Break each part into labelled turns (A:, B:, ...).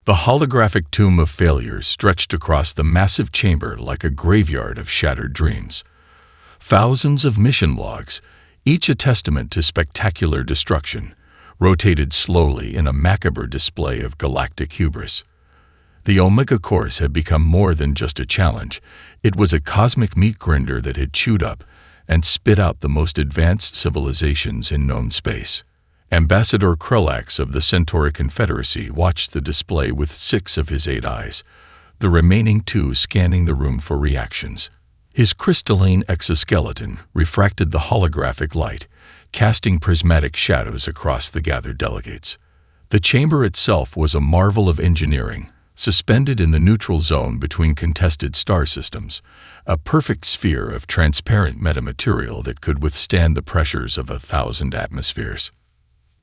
A: The holographic tomb of failures stretched across the massive chamber like a graveyard of shattered dreams. Thousands of mission logs, each a testament to spectacular destruction, rotated slowly in a macabre display of galactic hubris. The Omega course had become more than just a challenge. It was a cosmic meat grinder that had chewed up and spit out the most advanced civilizations in known space. Ambassador Krulax of the Centauri Confederacy watched the display with 6 of his 8 eyes, the remaining 2 scanning the room for reactions. His crystalline exoskeleton refracted the holographic light, casting prismatic shadows across the gathered delegates. The chamber itself was a marvel of engineering, suspended in the neutral zone between contested star systems, a perfect sphere of transparent metamaterial that could withstand the pressures of 1,000 atmospheres.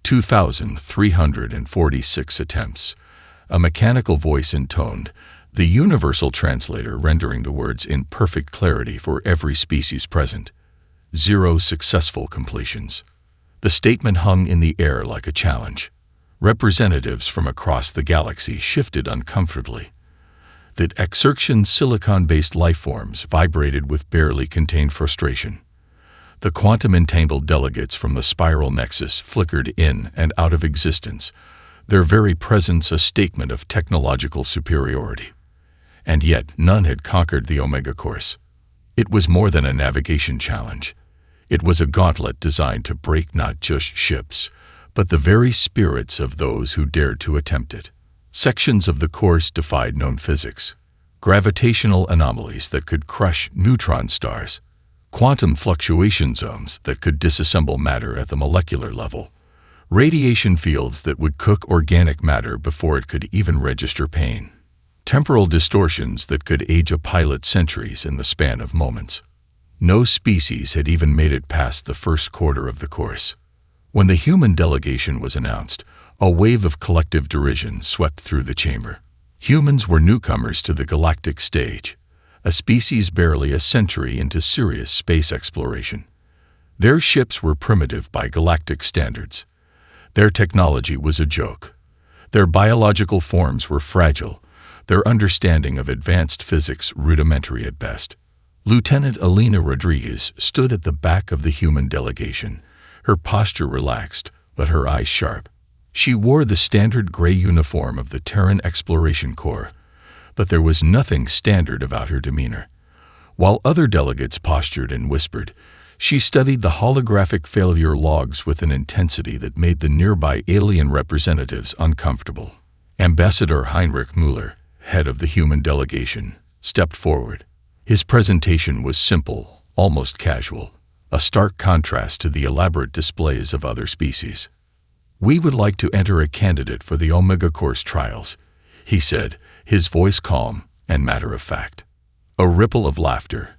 A: 2,346 attempts. A mechanical voice intoned, the universal translator rendering the words in perfect clarity for every species present. 0 successful completions. The statement hung in the air like a challenge. Representatives from across the galaxy shifted uncomfortably. That exertion silicon-based lifeforms vibrated with barely contained frustration. The quantum-entangled delegates from the spiral nexus flickered in and out of existence, their very presence a statement of technological superiority. And yet none had conquered the Omega course. It was more than a navigation challenge. It was a gauntlet designed to break not just ships, but the very spirits of those who dared to attempt it. Sections of the course defied known physics. Gravitational anomalies that could crush neutron stars. Quantum fluctuation zones that could disassemble matter at the molecular level. Radiation fields that would cook organic matter before it could even register pain. Temporal distortions that could age a pilot centuries in the span of moments. No species had even made it past the first quarter of the course. When the human delegation was announced, a wave of collective derision swept through the chamber. Humans were newcomers to the galactic stage, a species barely a century into serious space exploration. Their ships were primitive by galactic standards. Their technology was a joke. Their biological forms were fragile, their understanding of advanced physics rudimentary at best. Lieutenant Elena Rodriguez stood at the back of the human delegation, her posture relaxed, but her eyes sharp. She wore the standard gray uniform of the Terran Exploration Corps, but there was nothing standard about her demeanor. While other delegates postured and whispered, she studied the holographic failure logs with an intensity that made the nearby alien representatives uncomfortable. Ambassador Heinrich Müller, head of the human delegation, stepped forward. His presentation was simple, almost casual, a stark contrast to the elaborate displays of other species. "We would like to enter a candidate for the Omega course trials," he said, his voice calm and matter-of-fact. A ripple of laughter,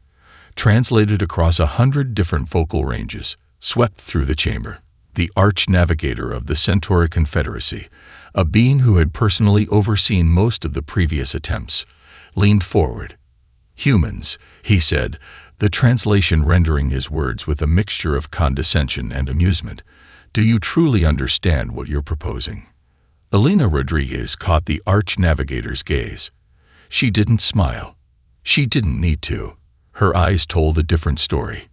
A: translated across 100 different vocal ranges, swept through the chamber. The arch-navigator of the Centauri Confederacy, a being who had personally overseen most of the previous attempts, leaned forward. "Humans," he said, the translation rendering his words with a mixture of condescension and amusement, "do you truly understand what you're proposing?" Elena Rodriguez caught the arch-navigator's gaze. She didn't smile. She didn't need to. Her eyes told a different story.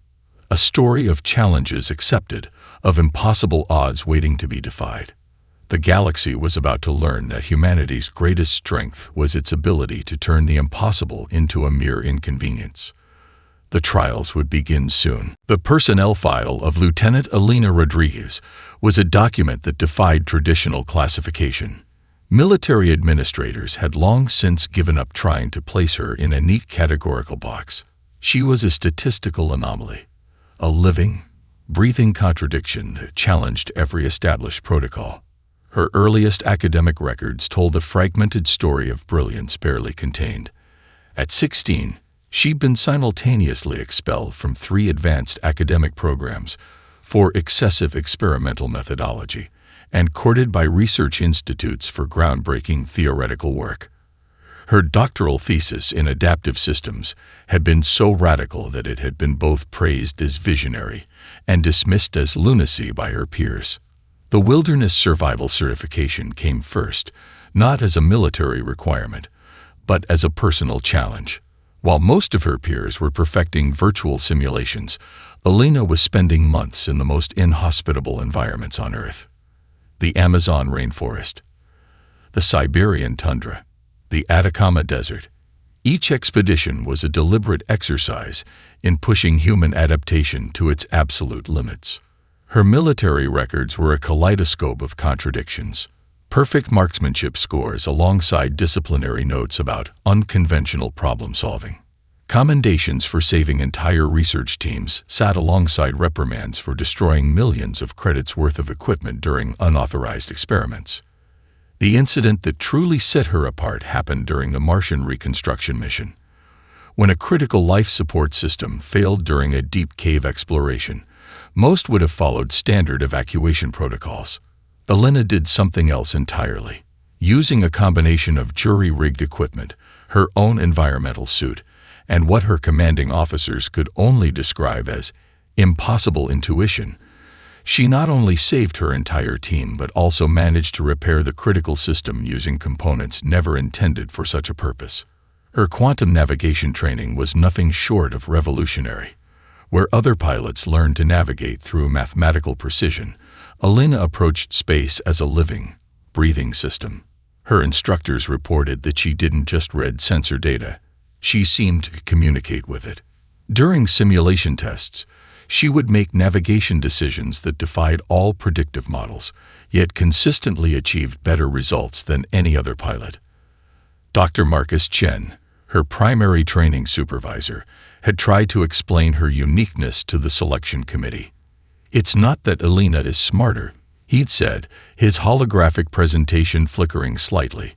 A: A story of challenges accepted, of impossible odds waiting to be defied. The galaxy was about to learn that humanity's greatest strength was its ability to turn the impossible into a mere inconvenience. The trials would begin soon. The personnel file of Lieutenant Elena Rodriguez was a document that defied traditional classification. Military administrators had long since given up trying to place her in a neat categorical box. She was a statistical anomaly, a living, breathing contradiction that challenged every established protocol. Her earliest academic records told a fragmented story of brilliance barely contained. At 16, she'd been simultaneously expelled from 3 advanced academic programs for excessive experimental methodology and courted by research institutes for groundbreaking theoretical work. Her doctoral thesis in adaptive systems had been so radical that it had been both praised as visionary and dismissed as lunacy by her peers. The wilderness survival certification came first, not as a military requirement, but as a personal challenge. While most of her peers were perfecting virtual simulations, Alina was spending months in the most inhospitable environments on Earth. The Amazon rainforest, the Siberian tundra, the Atacama Desert. Each expedition was a deliberate exercise in pushing human adaptation to its absolute limits. Her military records were a kaleidoscope of contradictions. Perfect marksmanship scores alongside disciplinary notes about unconventional problem-solving. Commendations for saving entire research teams sat alongside reprimands for destroying millions of credits worth of equipment during unauthorized experiments. The incident that truly set her apart happened during the Martian reconstruction mission. When a critical life support system failed during a deep cave exploration, most would have followed standard evacuation protocols. Alina did something else entirely. Using a combination of jury-rigged equipment, her own environmental suit, and what her commanding officers could only describe as impossible intuition, she not only saved her entire team but also managed to repair the critical system using components never intended for such a purpose. Her quantum navigation training was nothing short of revolutionary. Where other pilots learned to navigate through mathematical precision, Alina approached space as a living, breathing system. Her instructors reported that she didn't just read sensor data, she seemed to communicate with it. During simulation tests, she would make navigation decisions that defied all predictive models, yet consistently achieved better results than any other pilot. Dr. Marcus Chen, her primary training supervisor, had tried to explain her uniqueness to the selection committee. "It's not that Alina is smarter," he'd said, his holographic presentation flickering slightly.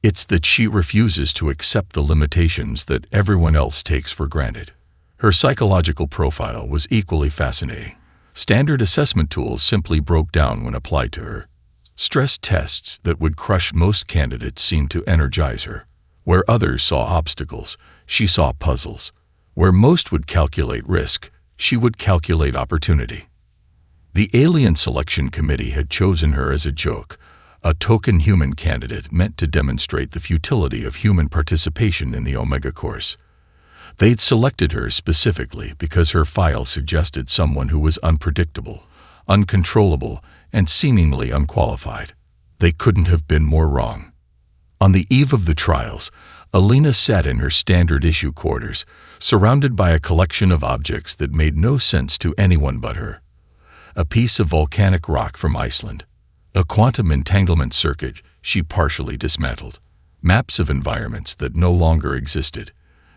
A: "It's that she refuses to accept the limitations that everyone else takes for granted." Her psychological profile was equally fascinating. Standard assessment tools simply broke down when applied to her. Stress tests that would crush most candidates seemed to energize her. Where others saw obstacles, she saw puzzles. Where most would calculate risk, she would calculate opportunity. The Alien Selection Committee had chosen her as a joke, a token human candidate meant to demonstrate the futility of human participation in the Omega course. They'd selected her specifically because her file suggested someone who was unpredictable, uncontrollable, and seemingly unqualified. They couldn't have been more wrong. On the eve of the trials, Alina sat in her standard issue quarters, surrounded by a collection of objects that made no sense to anyone but her. A piece of volcanic rock from Iceland, a quantum entanglement circuit she partially dismantled, maps of environments that no longer existed,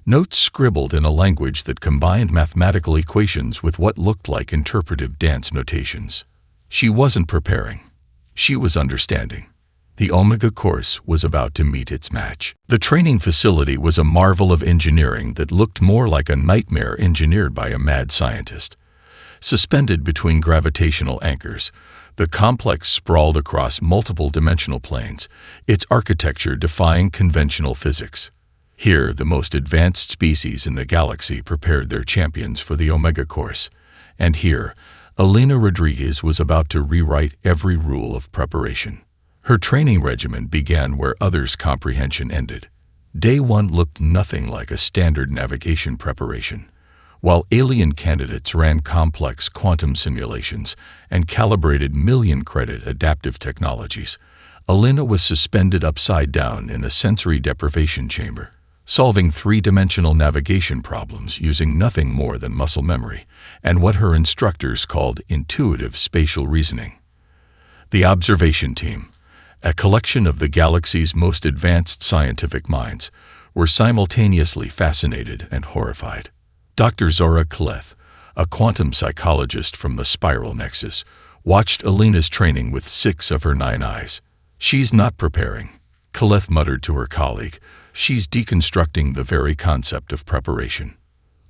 A: notes scribbled in a language that combined mathematical equations with what looked like interpretive dance notations. She wasn't preparing. She was understanding. The Omega course was about to meet its match. The training facility was a marvel of engineering that looked more like a nightmare engineered by a mad scientist. Suspended between gravitational anchors, the complex sprawled across multiple dimensional planes, its architecture defying conventional physics. Here, the most advanced species in the galaxy prepared their champions for the Omega course. And here, Alina Rodriguez was about to rewrite every rule of preparation. Her training regimen began where others' comprehension ended. Day 1 looked nothing like a standard navigation preparation. While alien candidates ran complex quantum simulations and calibrated million-credit adaptive technologies, Alina was suspended upside down in a sensory deprivation chamber, solving three-dimensional navigation problems using nothing more than muscle memory and what her instructors called intuitive spatial reasoning. The observation team, a collection of the galaxy's most advanced scientific minds, were simultaneously fascinated and horrified. Dr. Zora Kleth, a quantum psychologist from the Spiral Nexus, watched Alina's training with 6 of her 9 eyes. "She's not preparing," Kleth muttered to her colleague. "She's deconstructing the very concept of preparation."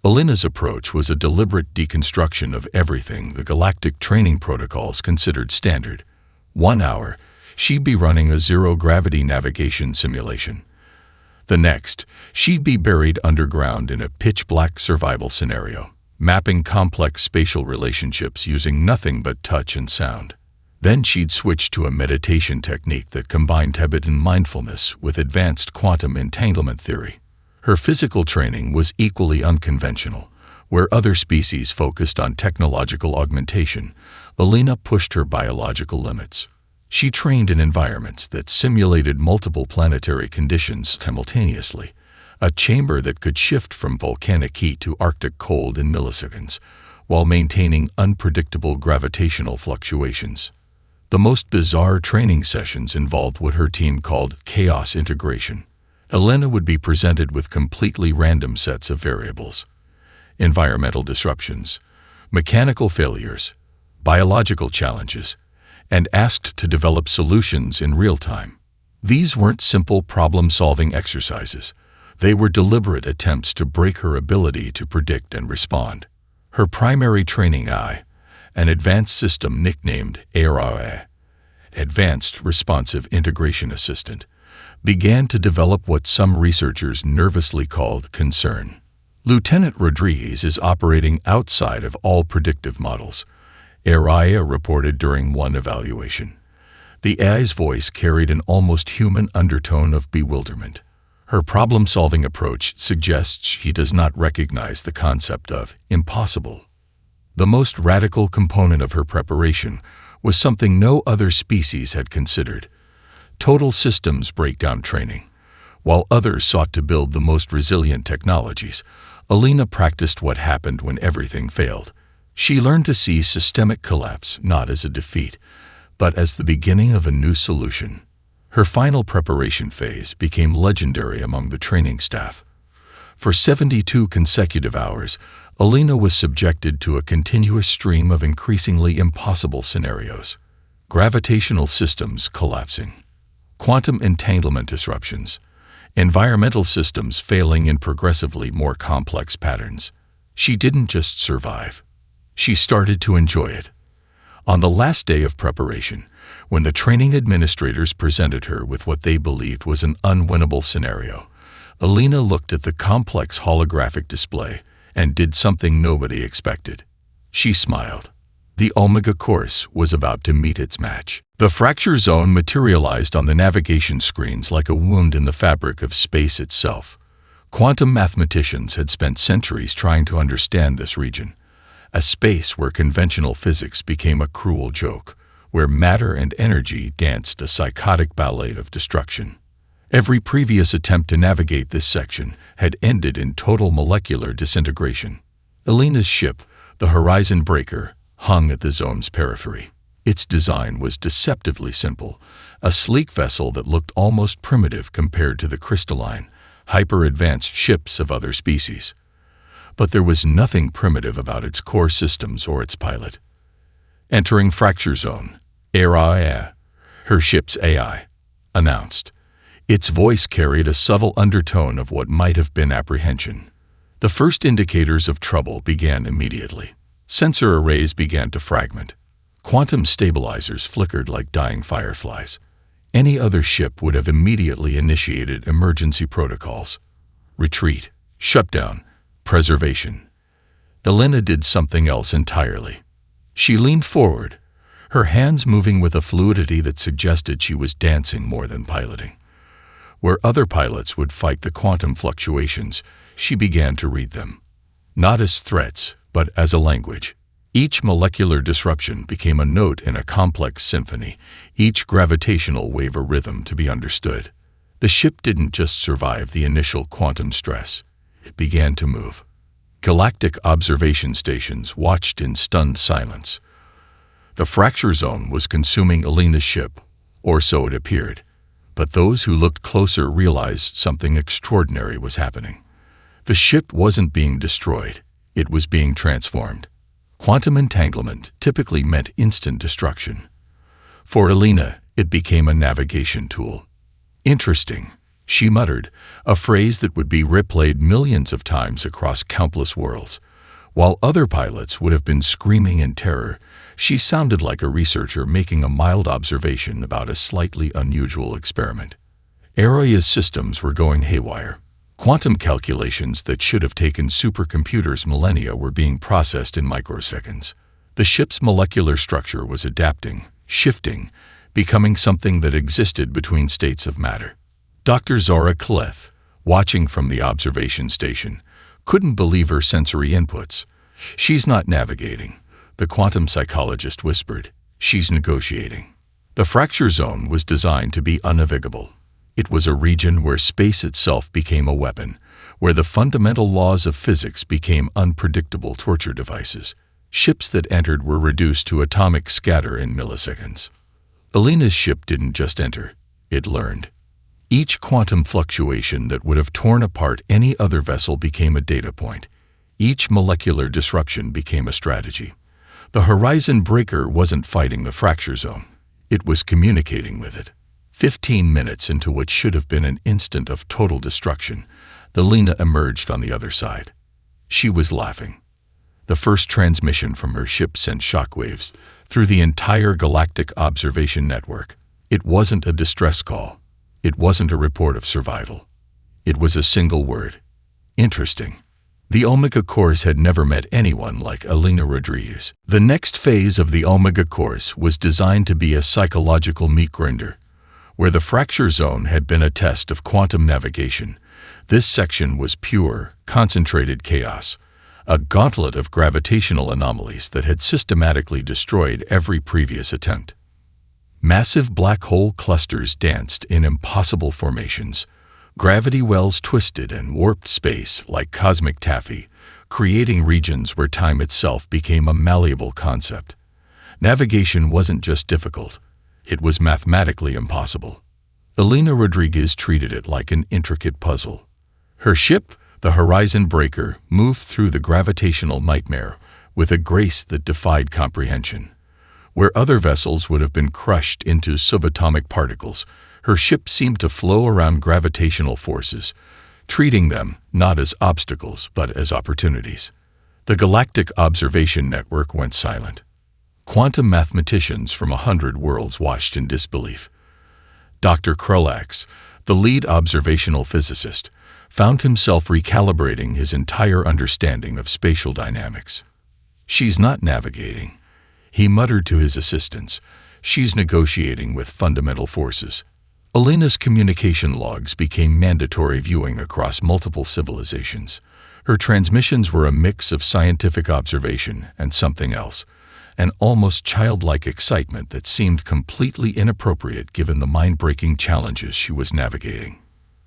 A: Alina's approach was a deliberate deconstruction of everything the Galactic training protocols considered standard. 1 hour, she'd be running a zero-gravity navigation simulation. The next, she'd be buried underground in a pitch-black survival scenario, mapping complex spatial relationships using nothing but touch and sound. Then she'd switch to a meditation technique that combined Tibetan mindfulness with advanced quantum entanglement theory. Her physical training was equally unconventional. Where other species focused on technological augmentation, Alina pushed her biological limits. She trained in environments that simulated multiple planetary conditions simultaneously, a chamber that could shift from volcanic heat to Arctic cold in milliseconds, while maintaining unpredictable gravitational fluctuations. The most bizarre training sessions involved what her team called chaos integration. Alina would be presented with completely random sets of variables: environmental disruptions, mechanical failures, biological challenges, and asked to develop solutions in real time. These weren't simple problem-solving exercises. They were deliberate attempts to break her ability to predict and respond. Her primary training eye, an advanced system nicknamed HFY, Advanced Responsive Integration Assistant, began to develop what some researchers nervously called concern. Lieutenant Rodriguez is operating outside of all predictive models, Araya reported during one evaluation. The AI's voice carried an almost human undertone of bewilderment. Her problem-solving approach suggests she does not recognize the concept of impossible. The most radical component of her preparation was something no other species had considered: total systems breakdown training. While others sought to build the most resilient technologies, Alina practiced what happened when everything failed. She learned to see systemic collapse not as a defeat, but as the beginning of a new solution. Her final preparation phase became legendary among the training staff. For 72 consecutive hours, Alina was subjected to a continuous stream of increasingly impossible scenarios: gravitational systems collapsing, quantum entanglement disruptions, environmental systems failing in progressively more complex patterns. She didn't just survive. She started to enjoy it. On the last day of preparation, when the training administrators presented her with what they believed was an unwinnable scenario, Alina looked at the complex holographic display and did something nobody expected. She smiled. The Omega course was about to meet its match. The fracture zone materialized on the navigation screens like a wound in the fabric of space itself. Quantum mathematicians had spent centuries trying to understand this region, a space where conventional physics became a cruel joke, where matter and energy danced a psychotic ballet of destruction. Every previous attempt to navigate this section had ended in total molecular disintegration. Alina's ship, the Horizon Breaker, hung at the zone's periphery. Its design was deceptively simple, a sleek vessel that looked almost primitive compared to the crystalline, hyper-advanced ships of other species. But there was nothing primitive about its core systems or its pilot. Entering fracture zone, Araya, her ship's AI, announced. Its voice carried a subtle undertone of what might have been apprehension. The first indicators of trouble began immediately. Sensor arrays began to fragment. Quantum stabilizers flickered like dying fireflies. Any other ship would have immediately initiated emergency protocols: retreat, shutdown, preservation. Alina did something else entirely. She leaned forward, her hands moving with a fluidity that suggested she was dancing more than piloting. Where other pilots would fight the quantum fluctuations, she began to read them, not as threats, but as a language. Each molecular disruption became a note in a complex symphony, each gravitational wave a rhythm to be understood. The ship didn't just survive the initial quantum stress. It began to move. Galactic observation stations watched in stunned silence. The fracture zone was consuming Alina's ship, or so it appeared. But those who looked closer realized something extraordinary was happening. The ship wasn't being destroyed. It was being transformed. Quantum entanglement typically meant instant destruction. For Alina, it became a navigation tool. Interesting, she muttered, a phrase that would be replayed millions of times across countless worlds. While other pilots would have been screaming in terror, she sounded like a researcher making a mild observation about a slightly unusual experiment. Araya's systems were going haywire. Quantum calculations that should have taken supercomputers millennia were being processed in microseconds. The ship's molecular structure was adapting, shifting, becoming something that existed between states of matter. Dr. Zora Kleth, watching from the observation station, couldn't believe her sensory inputs. "She's not navigating," the quantum psychologist whispered. "She's negotiating." The fracture zone was designed to be unnavigable. It was a region where space itself became a weapon, where the fundamental laws of physics became unpredictable torture devices. Ships that entered were reduced to atomic scatter in milliseconds. Alina's ship didn't just enter, it learned. Each quantum fluctuation that would have torn apart any other vessel became a data point. Each molecular disruption became a strategy. The horizon breaker wasn't fighting the fracture zone. It was communicating with it. 15 minutes into what should have been an instant of total destruction, Alina emerged on the other side. She was laughing. The first transmission from her ship sent shockwaves through the entire Galactic observation network. It wasn't a distress call. It wasn't a report of survival. It was a single word. Interesting. The Omega course had never met anyone like Alina Rodriguez. The next phase of the Omega course was designed to be a psychological meat grinder. Where the fracture zone had been a test of quantum navigation, this section was pure, concentrated chaos, a gauntlet of gravitational anomalies that had systematically destroyed every previous attempt. Massive black hole clusters danced in impossible formations. Gravity wells twisted and warped space like cosmic taffy, creating regions where time itself became a malleable concept. Navigation wasn't just difficult, it was mathematically impossible. Alina Rodriguez treated it like an intricate puzzle. Her ship, the Horizon Breaker, moved through the gravitational nightmare with a grace that defied comprehension. Where other vessels would have been crushed into subatomic particles, her ship seemed to flow around gravitational forces, treating them not as obstacles but as opportunities. The Galactic observation network went silent. Quantum mathematicians from 100 worlds watched in disbelief. Dr. Krulax, the lead observational physicist, found himself recalibrating his entire understanding of spatial dynamics. "She's not navigating," he muttered to his assistants. "She's negotiating with fundamental forces." Alina's communication logs became mandatory viewing across multiple civilizations. Her transmissions were a mix of scientific observation and something else, an almost childlike excitement that seemed completely inappropriate given the mind-breaking challenges she was navigating.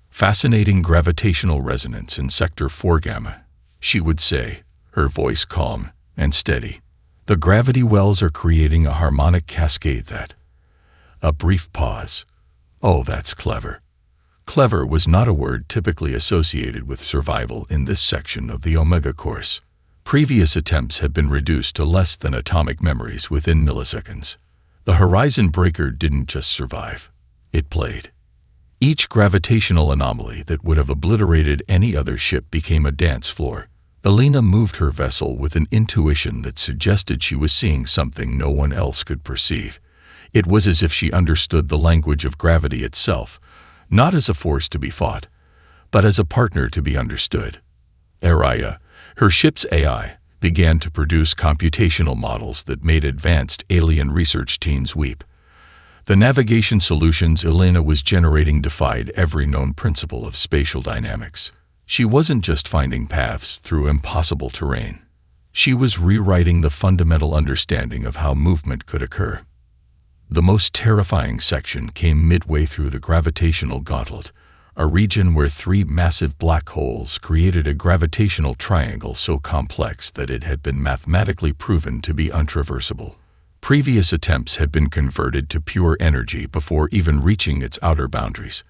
A: "Fascinating gravitational resonance in Sector 4 Gamma," she would say, her voice calm and steady. "The gravity wells are creating a harmonic cascade that—" A brief pause. "Oh, that's clever." Clever was not a word typically associated with survival in this section of the Omega course. Previous attempts had been reduced to less than atomic memories within milliseconds. The Horizon Breaker didn't just survive, it played. Each gravitational anomaly that would have obliterated any other ship became a dance floor. Alina moved her vessel with an intuition that suggested she was seeing something no one else could perceive. It was as if she understood the language of gravity itself, not as a force to be fought, but as a partner to be understood. Araya, her ship's AI, began to produce computational models that made advanced alien research teams weep. The navigation solutions Alina was generating defied every known principle of spatial dynamics. She wasn't just finding paths through impossible terrain. She was rewriting the fundamental understanding of how movement could occur. The most terrifying section came midway through the gravitational gauntlet, a region where 3 massive black holes created a gravitational triangle so complex that it had been mathematically proven to be untraversable. Previous attempts had been converted to pure energy before even reaching its outer boundaries.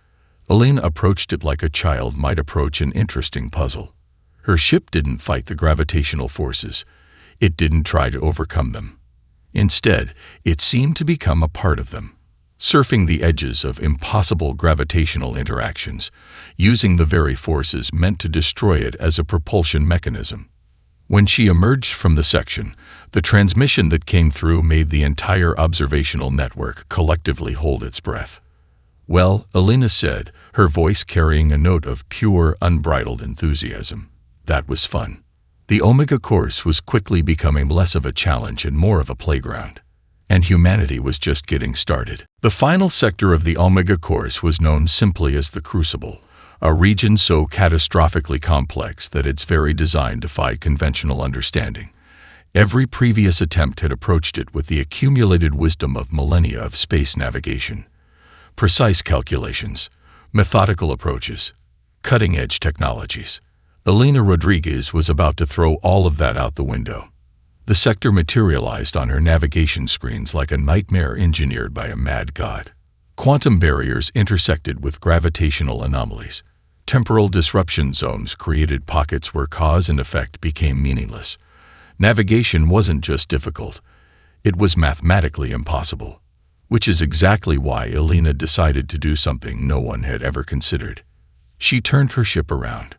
A: Alina approached it like a child might approach an interesting puzzle. Her ship didn't fight the gravitational forces. It didn't try to overcome them. Instead, it seemed to become a part of them, surfing the edges of impossible gravitational interactions, using the very forces meant to destroy it as a propulsion mechanism. When she emerged from the section, the transmission that came through made the entire observational network collectively hold its breath. "Well," Alina said, her voice carrying a note of pure, unbridled enthusiasm. "That was fun." The Omega course was quickly becoming less of a challenge and more of a playground. and humanity was just getting started. The final sector of the Omega course was known simply as the Crucible, a region so catastrophically complex that its very design defied conventional understanding. Every previous attempt had approached it with the accumulated wisdom of millennia of space navigation. Precise calculations, methodical approaches, cutting-edge technologies. Elena Rodriguez was about to throw all of that out the window. The sector materialized on her navigation screens like a nightmare engineered by a mad god. Quantum barriers intersected with gravitational anomalies. Temporal disruption zones created pockets where cause and effect became meaningless. Navigation wasn't just difficult, it was mathematically impossible, which is exactly why Elena decided to do something no one had ever considered. She turned her ship around.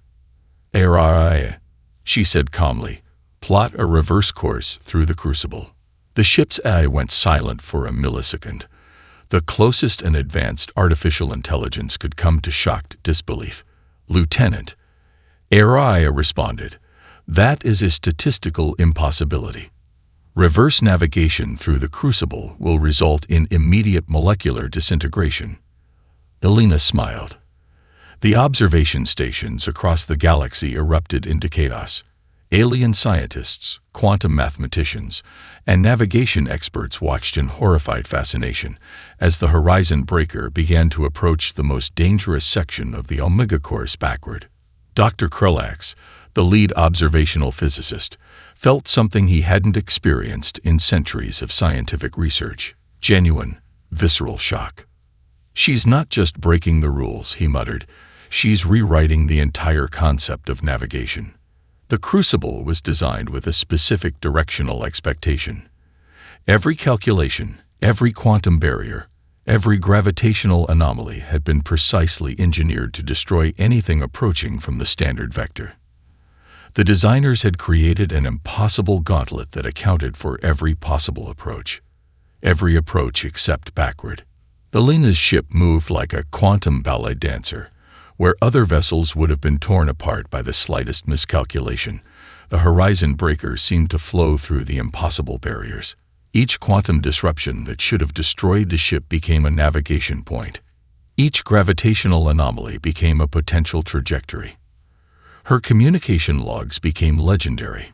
A: "HFY," she said calmly, "plot a reverse course through the Crucible." The ship's eye went silent for a millisecond. The closest an advanced artificial intelligence could come to shocked disbelief. "Lieutenant," HFY responded, "that is a statistical impossibility. Reverse navigation through the Crucible will result in immediate molecular disintegration." Elena smiled. The observation stations across the galaxy erupted into chaos. Alien scientists, quantum mathematicians, and navigation experts watched in horrified fascination as the horizon breaker began to approach the most dangerous section of the Omega course backward. Dr. Krulax, the lead observational physicist, felt something he hadn't experienced in centuries of scientific research: genuine, visceral shock. "She's not just breaking the rules," he muttered. "She's rewriting the entire concept of navigation." The Crucible was designed with a specific directional expectation. Every calculation, every quantum barrier, every gravitational anomaly had been precisely engineered to destroy anything approaching from the standard vector. The designers had created an impossible gauntlet that accounted for every possible approach. Every approach except backward. Elena's ship moved like a quantum ballet dancer. Where other vessels would have been torn apart by the slightest miscalculation, the horizon breaker seemed to flow through the impossible barriers. Each quantum disruption that should have destroyed the ship became a navigation point. Each gravitational anomaly became a potential trajectory. Her communication logs became legendary.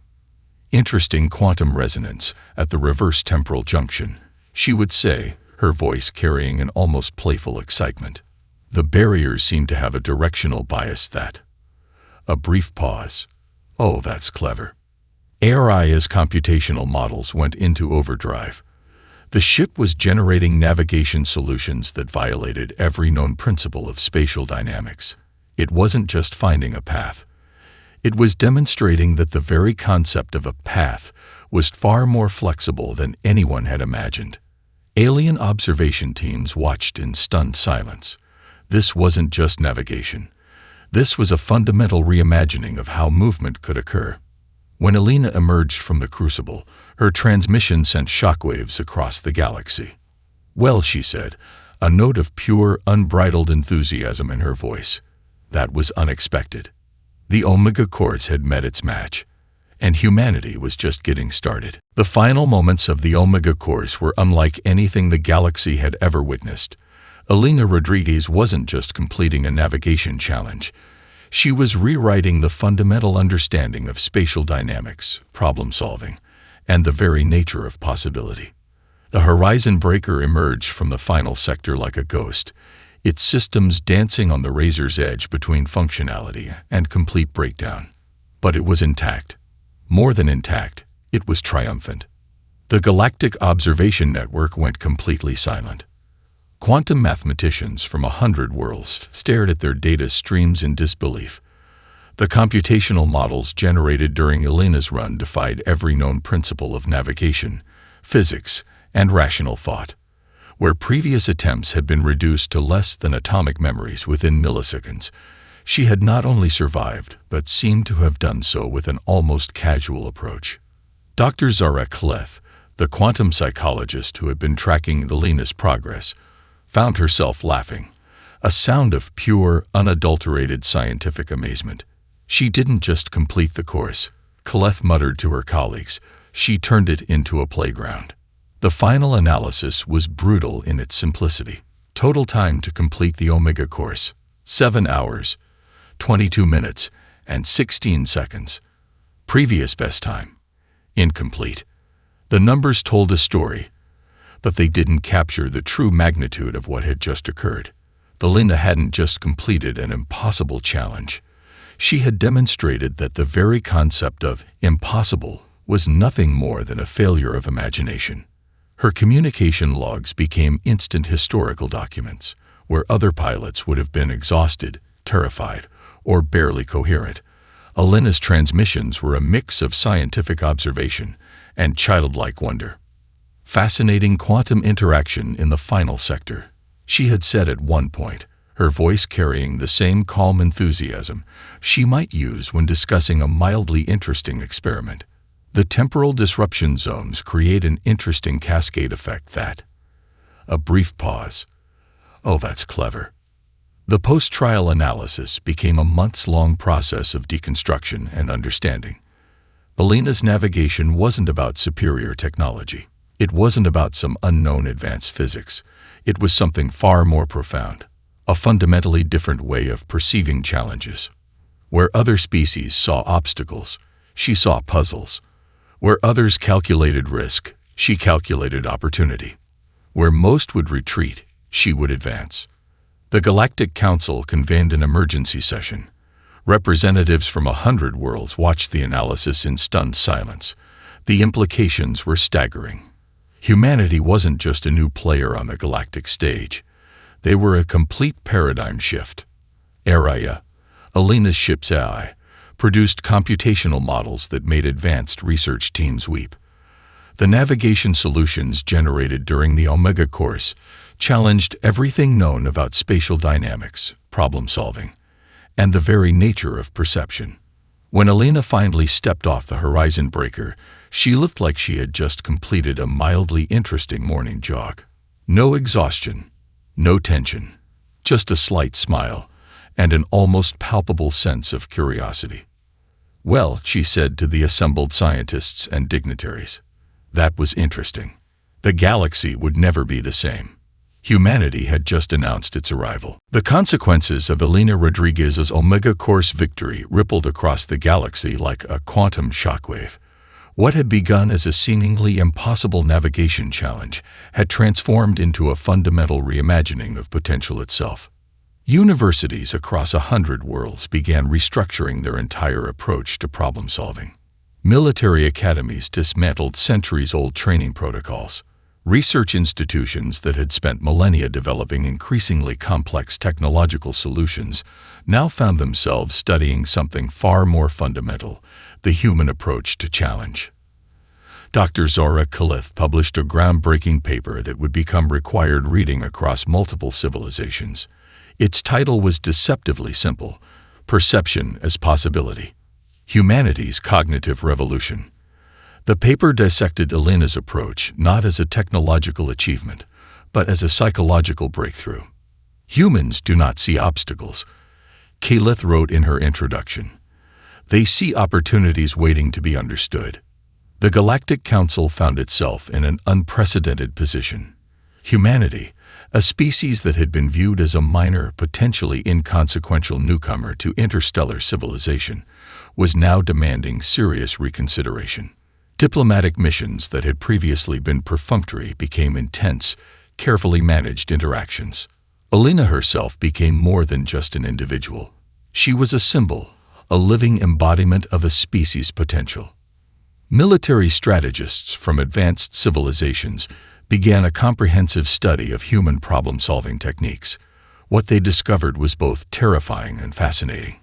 A: "Interesting quantum resonance at the reverse temporal junction," she would say, her voice carrying an almost playful excitement. "The barriers seem to have a directional bias that..." A brief pause. "Oh, that's clever." HFY's computational models went into overdrive. The ship was generating navigation solutions that violated every known principle of spatial dynamics. It wasn't just finding a path. It was demonstrating that the very concept of a path was far more flexible than anyone had imagined. Alien observation teams watched in stunned silence. This wasn't just navigation. This was a fundamental reimagining of how movement could occur. When Elena emerged from the Crucible, her transmission sent shockwaves across the galaxy. "Well," she said, a note of pure, unbridled enthusiasm in her voice. "That was unexpected." The Omega course had met its match, and humanity was just getting started. The final moments of the Omega course were unlike anything the galaxy had ever witnessed. Elena Rodriguez wasn't just completing a navigation challenge. She was rewriting the fundamental understanding of spatial dynamics, problem-solving, and the very nature of possibility. The horizon breaker emerged from the final sector like a ghost, its systems dancing on the razor's edge between functionality and complete breakdown. But it was intact. More than intact, it was triumphant. The Galactic Observation Network went completely silent. Quantum mathematicians from 100 worlds stared at their data streams in disbelief. The computational models generated during Elena's run defied every known principle of navigation, physics, and rational thought. Where previous attempts had been reduced to less than atomic memories within milliseconds, she had not only survived, but seemed to have done so with an almost casual approach. Dr. Zara Kleth, the quantum psychologist who had been tracking Elena's progress, found herself laughing, a sound of pure, unadulterated scientific amazement. "She didn't just complete the course," Kleth muttered to her colleagues. "She turned it into a playground." The final analysis was brutal in its simplicity. Total time to complete the Omega course, 7 hours, 22 minutes, and 16 seconds. Previous best time, incomplete. The numbers told a story, but they didn't capture the true magnitude of what had just occurred. Alina hadn't just completed an impossible challenge. She had demonstrated that the very concept of impossible was nothing more than a failure of imagination. Her communication logs became instant historical documents, where other pilots would have been exhausted, terrified, or barely coherent. Alina's transmissions were a mix of scientific observation and childlike wonder. Fascinating quantum interaction in the final sector, she had said at one point, her voice carrying the same calm enthusiasm she might use when discussing a mildly interesting experiment. The temporal disruption zones create an interesting cascade effect that. A brief pause. Oh, that's clever. The post-trial analysis became a months-long process of deconstruction and understanding. Alina's navigation wasn't about superior technology. It wasn't about some unknown advanced physics. It was something far more profound, a fundamentally different way of perceiving challenges. Where other species saw obstacles, she saw puzzles. Where others calculated risk, she calculated opportunity. Where most would retreat, she would advance. The Galactic Council convened an emergency session. Representatives from 100 worlds watched the analysis in stunned silence. The implications were staggering. Humanity wasn't just a new player on the galactic stage. They were a complete paradigm shift. Araya, Alina's ship's AI, produced computational models that made advanced research teams weep. The navigation solutions generated during the Omega course challenged everything known about spatial dynamics, problem-solving, and the very nature of perception. When Alina finally stepped off the horizon breaker, she looked like she had just completed a mildly interesting morning jog. No exhaustion, no tension, just a slight smile and an almost palpable sense of curiosity. Well, she said to the assembled scientists and dignitaries, that was interesting. The galaxy would never be the same. Humanity had just announced its arrival. The consequences of Alina Rodriguez's Omega Course victory rippled across the galaxy like a quantum shockwave. What had begun as a seemingly impossible navigation challenge had transformed into a fundamental reimagining of potential itself. Universities across 100 worlds began restructuring their entire approach to problem-solving. Military academies dismantled centuries-old training protocols. Research institutions that had spent millennia developing increasingly complex technological solutions now found themselves studying something far more fundamental, the human approach to challenge. Dr. Zora Khalith published a groundbreaking paper that would become required reading across multiple civilizations. Its title was deceptively simple: Perception as Possibility. Humanity's Cognitive Revolution. The paper dissected Alina's approach not as a technological achievement, but as a psychological breakthrough. Humans do not see obstacles, Khalith wrote in her introduction. They see opportunities waiting to be understood. The Galactic Council found itself in an unprecedented position. Humanity, a species that had been viewed as a minor, potentially inconsequential newcomer to interstellar civilization, was now demanding serious reconsideration. Diplomatic missions that had previously been perfunctory became intense, carefully managed interactions. Alina herself became more than just an individual. She was a symbol, a living embodiment of a species' potential. Military strategists from advanced civilizations began a comprehensive study of human problem-solving techniques. What they discovered was both terrifying and fascinating.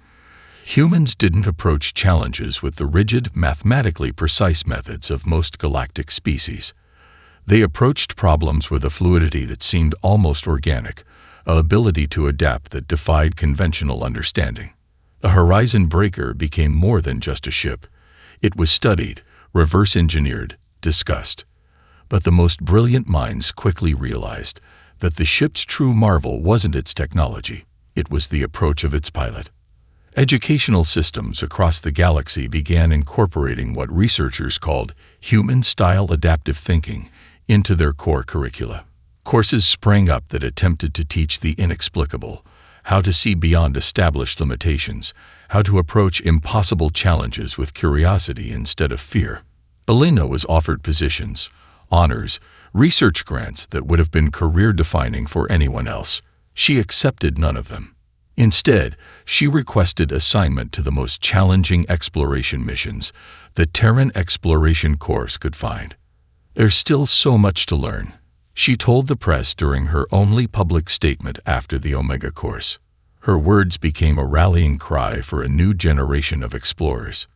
A: Humans didn't approach challenges with the rigid, mathematically precise methods of most galactic species. They approached problems with a fluidity that seemed almost organic, an ability to adapt that defied conventional understanding. The Horizon Breaker became more than just a ship. It was studied, reverse-engineered, discussed. But the most brilliant minds quickly realized that the ship's true marvel wasn't its technology, it was the approach of its pilot. Educational systems across the galaxy began incorporating what researchers called human-style adaptive thinking into their core curricula. Courses sprang up that attempted to teach the inexplicable, how to see beyond established limitations, how to approach impossible challenges with curiosity instead of fear. Elena was offered positions, honors, research grants that would have been career-defining for anyone else. She accepted none of them. Instead, she requested assignment to the most challenging exploration missions the Terran Exploration Course could find. There's still so much to learn, she told the press during her only public statement after the Omega course. Her words became a rallying cry for a new generation of explorers.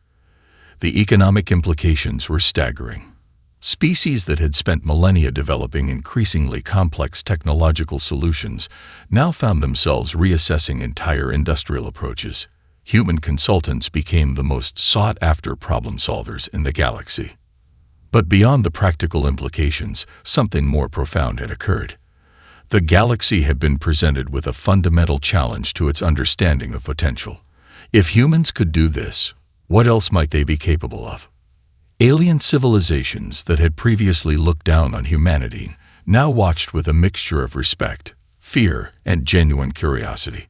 A: The economic implications were staggering. Species that had spent millennia developing increasingly complex technological solutions now found themselves reassessing entire industrial approaches. Human consultants became the most sought-after problem solvers in the galaxy. But beyond the practical implications, something more profound had occurred. The galaxy had been presented with a fundamental challenge to its understanding of potential. If humans could do this, what else might they be capable of? Alien civilizations that had previously looked down on humanity now watched with a mixture of respect, fear, and genuine curiosity.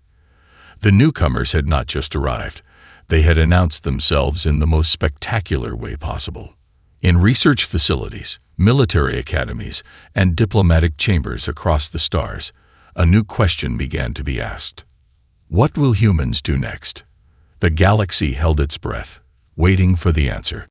A: The newcomers had not just arrived. They had announced themselves in the most spectacular way possible. In research facilities, military academies, and diplomatic chambers across the stars, a new question began to be asked. What will humans do next? The galaxy held its breath, waiting for the answer.